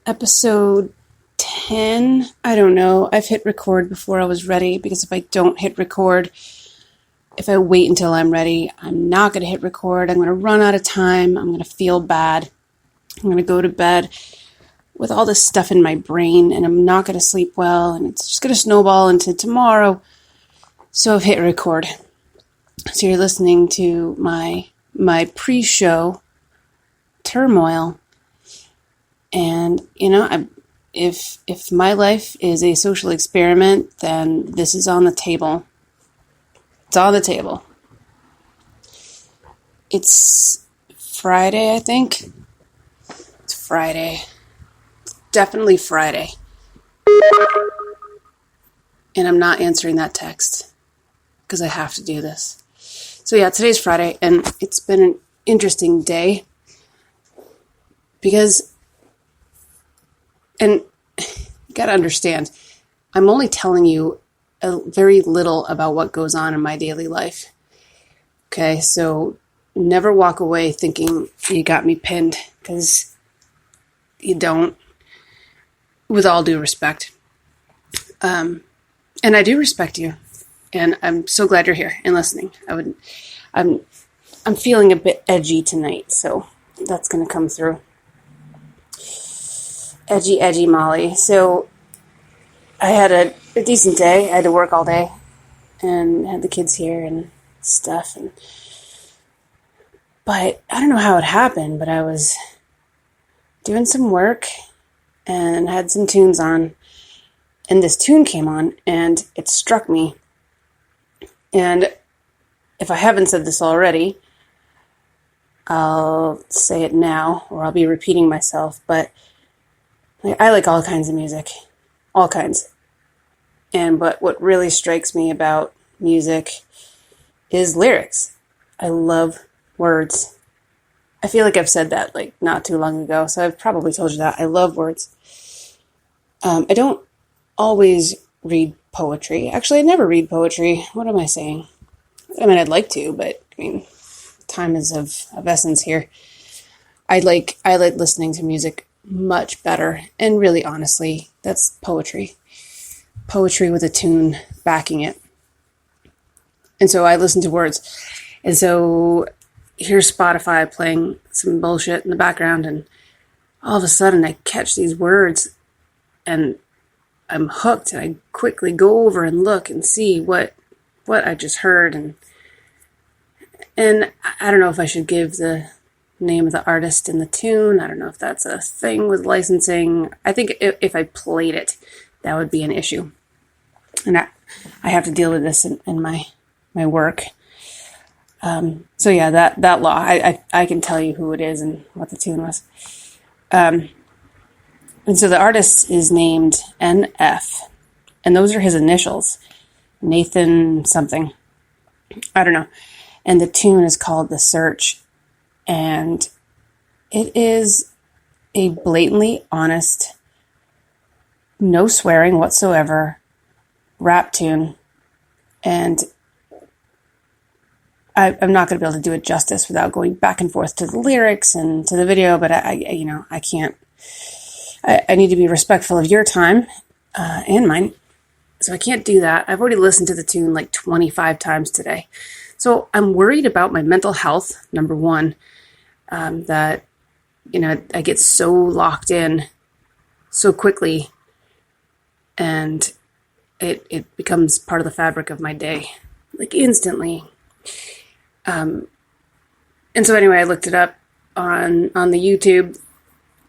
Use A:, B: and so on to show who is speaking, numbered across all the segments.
A: episode 10. I don't know. I've hit record before I was ready, because if I don't hit record, if I wait until I'm ready, I'm not going to hit record. I'm going to run out of time. I'm going to feel bad. I'm going to go to bed with all this stuff in my brain, and I'm not going to sleep well, and it's just going to snowball into tomorrow. So I've hit record. So you're listening to my pre-show turmoil. And, if my life is a social experiment, then this is on the table. It's on the table. It's Friday, I think. It's Friday. It's definitely Friday. And I'm not answering that text because I have to do this. So yeah, today's Friday, and it's been an interesting day because, and you gotta understand, I'm only telling you a very little about what goes on in my daily life. Okay, so never walk away thinking you got me pinned, because you don't, with all due respect. And I do respect you, and I'm so glad you're here and listening. I'm feeling a bit edgy tonight, so that's going to come through. Edgy Molly. So I had a decent day. I had to work all day and had the kids here and stuff. But I don't know how it happened, but I was doing some work and had some tunes on. And this tune came on, and it struck me. And if I haven't said this already, I'll say it now, or I'll be repeating myself. But I like all kinds of music. All kinds. But what really strikes me about music is lyrics. I love words. I feel like I've said that not too long ago, so I've probably told you that. I love words. I don't always read poetry. Actually, I never read poetry. What am I saying? I mean, I'd like to, but time is of essence here. I like listening to music much better, and really, honestly, that's poetry. Poetry with a tune backing it. And so I listen to words. And so here's Spotify playing some bullshit in the background, and all of a sudden I catch these words, and I'm hooked, and I quickly go over and look and see what I just heard, and I don't know if I should give the name of the artist in the tune. I don't know if that's a thing with licensing. I think if I played it, that would be an issue, and I have to deal with this in my work. So yeah, that law, I can tell you who it is and what the tune was. And so the artist is named NF, and those are his initials. Nathan something. I don't know. And the tune is called The Search, and it is a blatantly honest, no swearing whatsoever rap tune. And I'm not going to be able to do it justice without going back and forth to the lyrics and to the video, but I can't. I need to be respectful of your time and mine, so I can't do that. I've already listened to the tune 25 times today. So I'm worried about my mental health, number one, that, I get so locked in so quickly, and it becomes part of the fabric of my day, instantly. And so anyway, I looked it up on the YouTube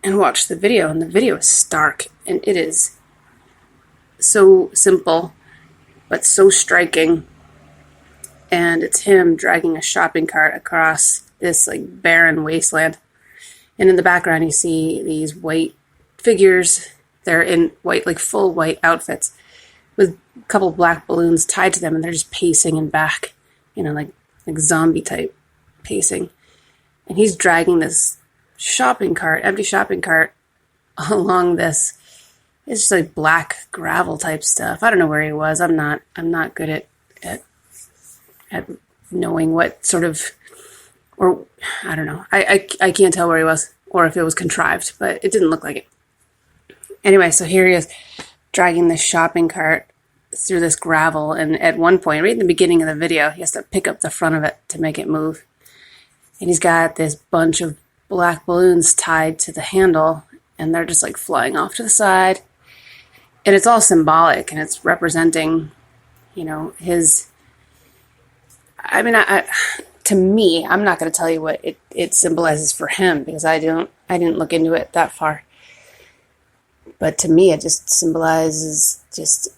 A: and watched the video, and the video is stark, and it is so simple, but so striking. And it's him dragging a shopping cart across this barren wasteland. And in the background, you see these white figures. They're in white, full white outfits with a couple black balloons tied to them, and they're just pacing and back, like zombie type pacing. And he's dragging this empty shopping cart along this. It's just black gravel type stuff. I don't know where he was. I'm not good at knowing what sort of, or I don't know. I can't tell where he was or if it was contrived, but it didn't look like it. Anyway, so here he is dragging this shopping cart through this gravel, and at one point, right in the beginning of the video, he has to pick up the front of it to make it move. And he's got this bunch of black balloons tied to the handle, and they're just like flying off to the side. And it's all symbolic, and it's representing, his... I mean, to me, I'm not going to tell you what it symbolizes for him, because I didn't look into it that far. But to me, it just symbolizes just,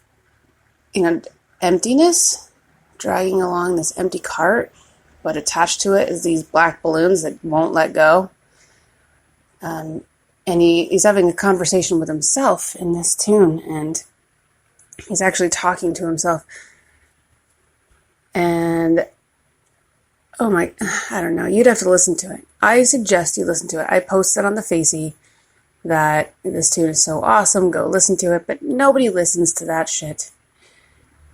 A: emptiness, dragging along this empty cart, but attached to it is these black balloons that won't let go. And he's having a conversation with himself in this tune, and he's actually talking to himself. And, I don't know, you'd have to listen to it. I suggest you listen to it. I posted on the Facey that this tune is so awesome, go listen to it, but nobody listens to that shit.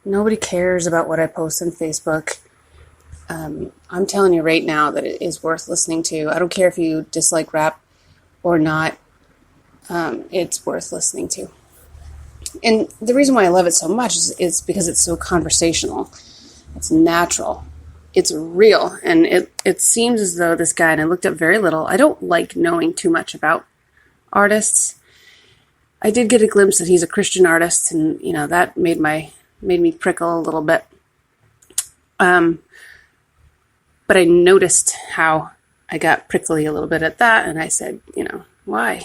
A: Nobody cares about what I post on Facebook. I'm telling you right now that it is worth listening to. I don't care if you dislike rap or not. It's worth listening to. And the reason why I love it so much is because it's so conversational. It's natural. It's real. And it seems as though this guy, and I looked up very little, I don't like knowing too much about artists. I did get a glimpse that he's a Christian artist, and, that made me prickle a little bit. But I noticed how I got prickly a little bit at that, and I said, why?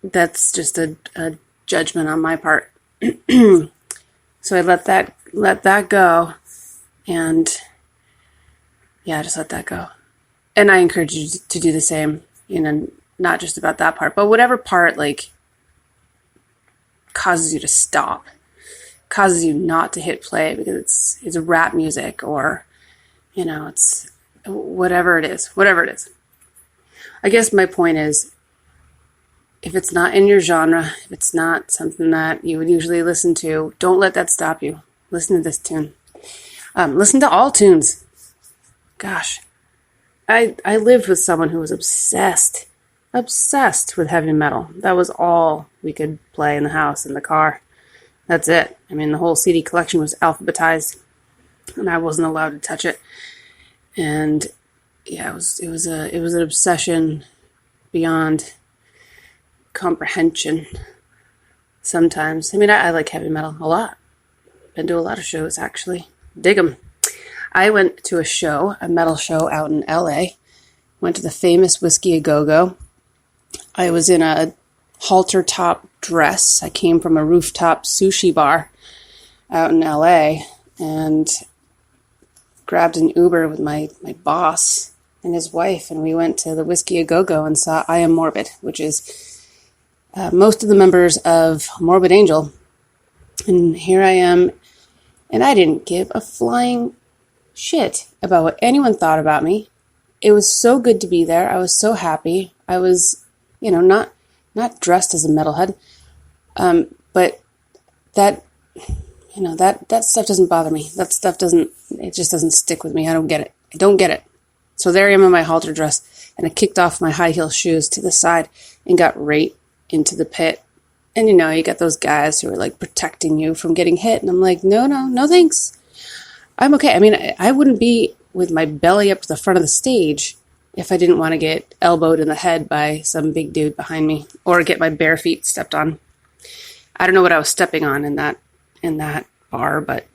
A: That's just a judgment on my part. So I let that go, and just let that go. And I encourage you to do the same, not just about that part, but whatever part causes you to stop, causes you not to hit play because it's rap music, or it's whatever it is. I guess my point is, if it's not in your genre, if it's not something that you would usually listen to, don't let that stop you. Listen to this tune. Listen to all tunes. Gosh, I lived with someone who was obsessed with heavy metal. That was all we could play in the house, in the car. That's it. I mean, the whole CD collection was alphabetized, and I wasn't allowed to touch it. And it was an obsession beyond comprehension. Sometimes, I like heavy metal a lot. Been to a lot of shows, actually. Dig them. I went to a metal show out in LA. Went to the famous Whiskey A Go-Go. I was in a halter top dress. I came from a rooftop sushi bar out in LA and grabbed an Uber with my boss and his wife, and we went to the Whiskey A Go-Go and saw I Am Morbid, which is most of the members of Morbid Angel. And here I am, and I didn't give a flying shit about what anyone thought about me. It was so good to be there. I was so happy. I was, not dressed as a metalhead, but that stuff doesn't bother me. That stuff just doesn't stick with me. I don't get it. So there I am in my halter dress, and I kicked off my high heel shoes to the side and got right into the pit. And you got those guys who are protecting you from getting hit, and I'm like, no thanks. I'm okay. I wouldn't be with my belly up to the front of the stage if I didn't want to get elbowed in the head by some big dude behind me, or get my bare feet stepped on. I don't know what I was stepping on in that bar, but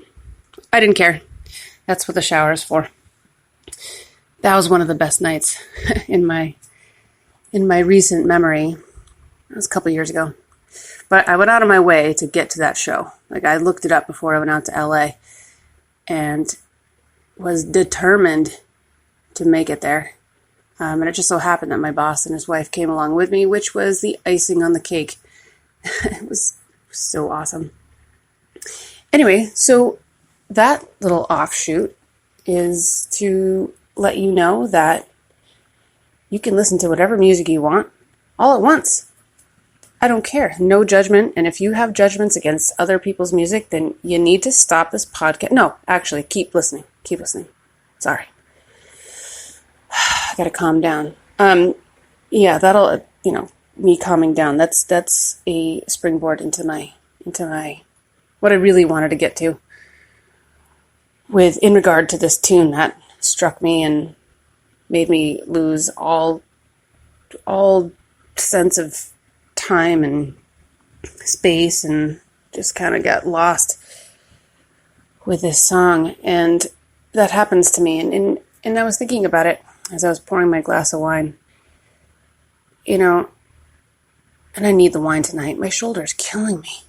A: I didn't care. That's what the shower is for. That was one of the best nights in my recent memory. It was a couple years ago. But I went out of my way to get to that show. I looked it up before I went out to LA and was determined to make it there. And it just so happened that my boss and his wife came along with me, which was the icing on the cake. It was so awesome. Anyway, so that little offshoot is to let you know that you can listen to whatever music you want all at once. I don't care. No judgment. And if you have judgments against other people's music, then you need to stop this podcast. No, actually, keep listening. Keep listening. Sorry. I gotta calm down. That'll, me calming down. That's a springboard into my what I really wanted to get to in regard to this tune that struck me and made me lose all sense of time and space and just kind of got lost with this song. And that happens to me. And I was thinking about it as I was pouring my glass of wine, and I need the wine tonight. My shoulder is killing me.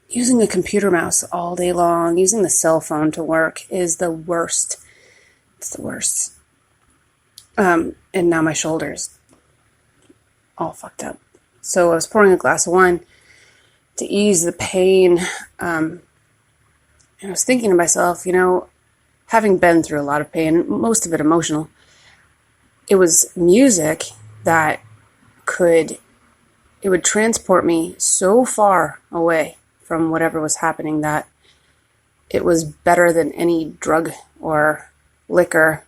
A: Using a computer mouse all day long, using the cell phone to work is the worst. It's the worst. And now my shoulder's all fucked up. So I was pouring a glass of wine to ease the pain. And I was thinking to myself, having been through a lot of pain, most of it emotional, it was music that it would transport me so far away from whatever was happening that it was better than any drug or liquor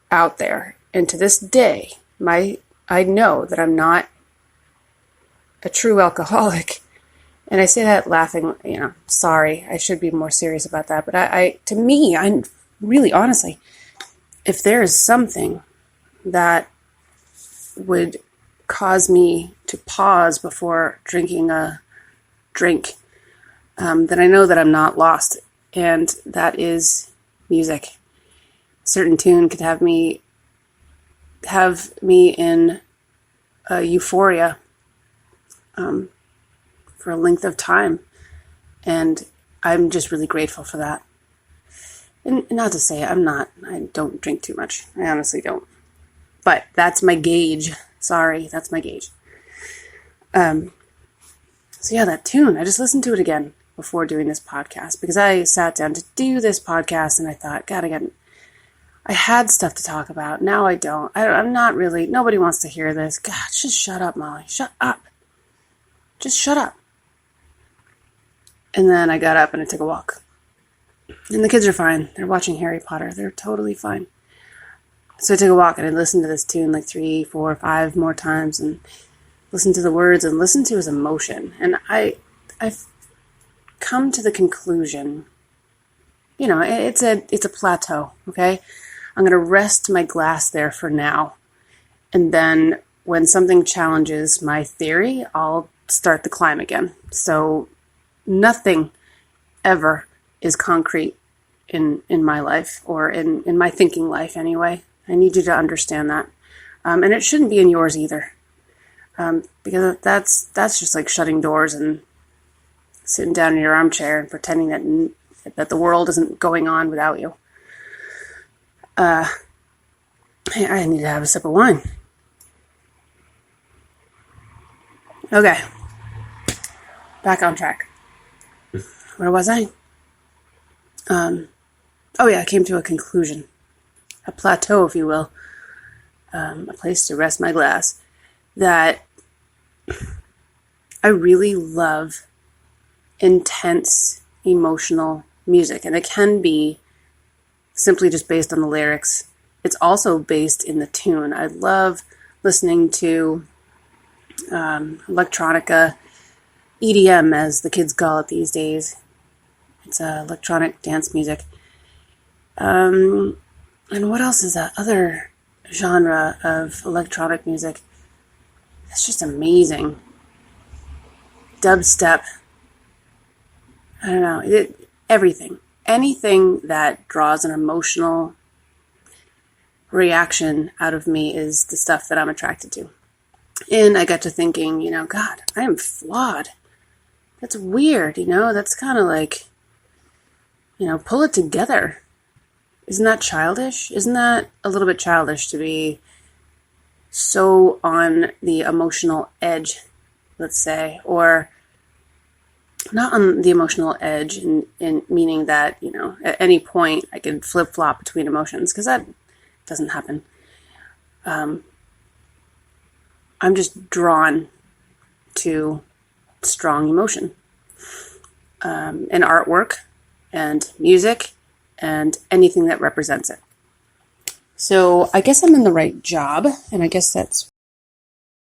A: out there. And to this day, I know that I'm not a true alcoholic. And I say that laughing, sorry, I should be more serious about that. But to me, I'm really honestly, if there is something that would cause me to pause before drinking a drink, then I know that I'm not lost. And that is music. A certain tune could have me in a euphoria for a length of time. And I'm just really grateful for that. And not to say I don't drink too much. I honestly don't. But that's my gauge. Sorry, that's my gauge. So yeah, that tune, I just listened to it again before doing this podcast because I sat down to do this podcast and I thought, God, I had stuff to talk about. Now I don't. I'm not really, nobody wants to hear this. God, just shut up, Molly. Shut up. Just shut up. And then I got up and I took a walk. And the kids are fine. They're watching Harry Potter. They're totally fine. So I took a walk and I listened to this tune like 3, 4, 5 more times and listened to the words and listened to his emotion. And I've come to the conclusion, it's a plateau, okay? I'm going to rest my glass there for now. And then when something challenges my theory, I'll start the climb again. So nothing ever is concrete in my life or in my thinking life anyway. I need you to understand that. And it shouldn't be in yours either. Because that's just like shutting doors and sitting down in your armchair and pretending that the world isn't going on without you. I need to have a sip of wine. Okay. Back on track. Where was I? I came to a conclusion. A plateau, if you will. A place to rest my glass. That I really love intense, emotional music. And it can be simply just based on the lyrics. It's also based in the tune. I love listening to electronica, EDM as the kids call it these days. It's electronic dance music. And what else is that other genre of electronic music? It's just amazing. Dubstep. I don't know. Everything. Anything that draws an emotional reaction out of me is the stuff that I'm attracted to. And I got to thinking, God, I am flawed. That's weird, That's kind of like, pull it together. Isn't that childish? Isn't that a little bit childish to be so on the emotional edge, let's say, or not on the emotional edge in meaning that, at any point I could flip-flop between emotions, because that doesn't happen. I'm just drawn to strong emotion, and artwork and music and anything that represents it. So I guess I'm in the right job, and I guess that's